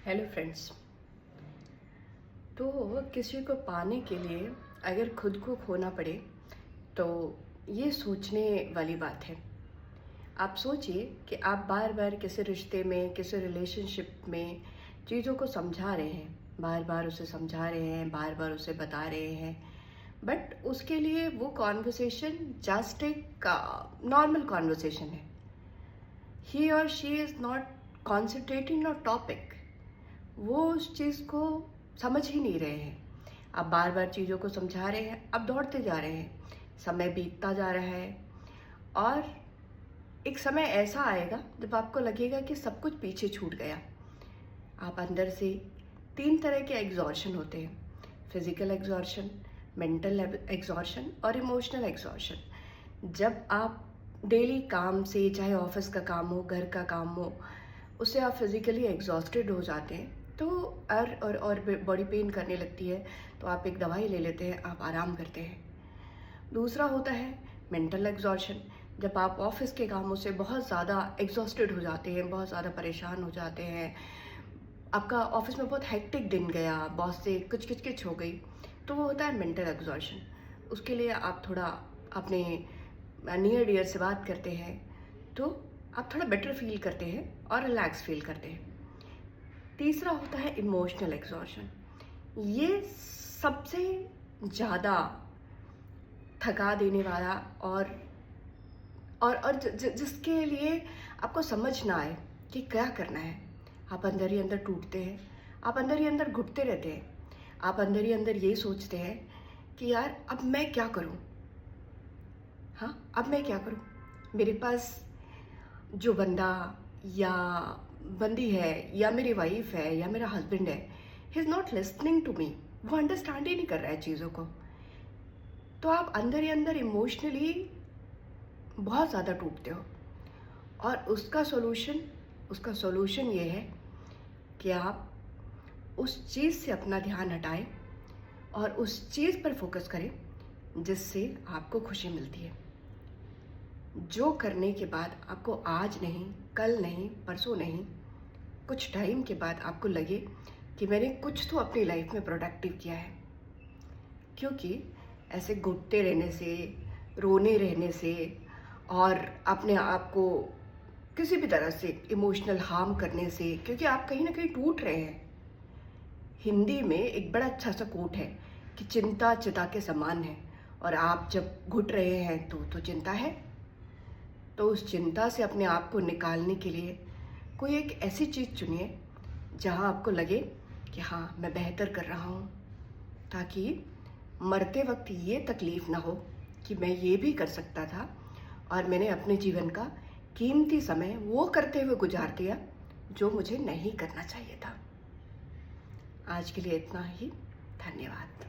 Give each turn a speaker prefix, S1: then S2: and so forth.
S1: Hello friends. तो किसी को पाने के लिए अगर खुद को खोना पड़े तो ये सोचने वाली बात है। आप सोचिए कि आप बार बार किसी रिश्ते में, किसी रिलेशनशिप में चीज़ों को समझा रहे हैं, बार बार उसे समझा रहे हैं, बार बार उसे बता रहे हैं, बट उसके लिए वो कॉन्वर्सेशन जस्ट एक नॉर्मल कॉन्वर्सेशन है। ही और she is not concentrating on topic. वो उस चीज़ को समझ ही नहीं रहे हैं। आप बार बार चीज़ों को समझा रहे हैं, आप दौड़ते जा रहे हैं, समय बीतता जा रहा है और एक समय ऐसा आएगा जब आपको लगेगा कि सब कुछ पीछे छूट गया। आप अंदर से 3 तरह के एग्जॉर्शन होते हैं: फिजिकल एग्जॉर्शन, मेंटल एग्जॉर्शन और इमोशनल एग्जॉर्शन। जब आप डेली काम से, चाहे ऑफिस का काम हो, घर का काम हो, उससे आप फिज़िकली एग्जॉस्टेड हो जाते हैं तो और बॉडी पेन करने लगती है तो आप एक दवाई ले लेते हैं, आप आराम करते हैं। दूसरा होता है मेंटल एग्जॉर्शन। जब आप ऑफिस के कामों से बहुत ज़्यादा एग्जॉस्टेड हो जाते हैं, बहुत ज़्यादा परेशान हो जाते हैं, आपका ऑफिस में बहुत हेक्टिक दिन गया, बॉस से कुछ किचकिच हो गई, तो वो होता है मेंटल एग्जॉर्शन। उसके लिए आप थोड़ा अपने नियर डियर से बात करते हैं तो आप थोड़ा बेटर फील करते हैं और रिलैक्स फील करते हैं। तीसरा होता है इमोशनल एग्जॉर्शन। ये सबसे ज़्यादा थका देने वाला और जिसके लिए आपको समझ ना आए कि क्या करना है। आप अंदर ही अंदर टूटते हैं, आप अंदर ही अंदर घुटते रहते हैं, आप अंदर ही अंदर ये सोचते हैं कि यार अब मैं क्या करूं। हाँ, अब मैं क्या करूं। मेरे पास जो बंदा या बंदी है या मेरी वाइफ है या मेरा हस्बैंड है, he is not listening to me. वो अंडरस्टैंड ही नहीं कर रहा है चीज़ों को। तो आप अंदर ही अंदर इमोशनली बहुत ज़्यादा टूटते हो और उसका सॉल्यूशन ये है कि आप उस चीज़ से अपना ध्यान हटाएं और उस चीज़ पर फोकस करें जिससे आपको खुशी मिलती है। जो करने के बाद आपको आज नहीं, कल नहीं, परसों नहीं, कुछ टाइम के बाद आपको लगे कि मैंने कुछ तो अपनी लाइफ में प्रोडक्टिव किया है। क्योंकि ऐसे घुटते रहने से, रोने रहने से और अपने आप को किसी भी तरह से इमोशनल हार्म करने से, क्योंकि आप कहीं ना कहीं टूट रहे हैं। हिंदी में एक बड़ा अच्छा सा कोट है कि चिंता चिता के समान है, और आप जब घुट रहे हैं तो चिंता है। तो उस चिंता से अपने आप को निकालने के लिए कोई एक ऐसी चीज़ चुनिए जहाँ आपको लगे कि हाँ, मैं बेहतर कर रहा हूँ, ताकि मरते वक्त ये तकलीफ़ ना हो कि मैं ये भी कर सकता था और मैंने अपने जीवन का कीमती समय वो करते हुए गुजार दिया जो मुझे नहीं करना चाहिए था। आज के लिए इतना ही। धन्यवाद।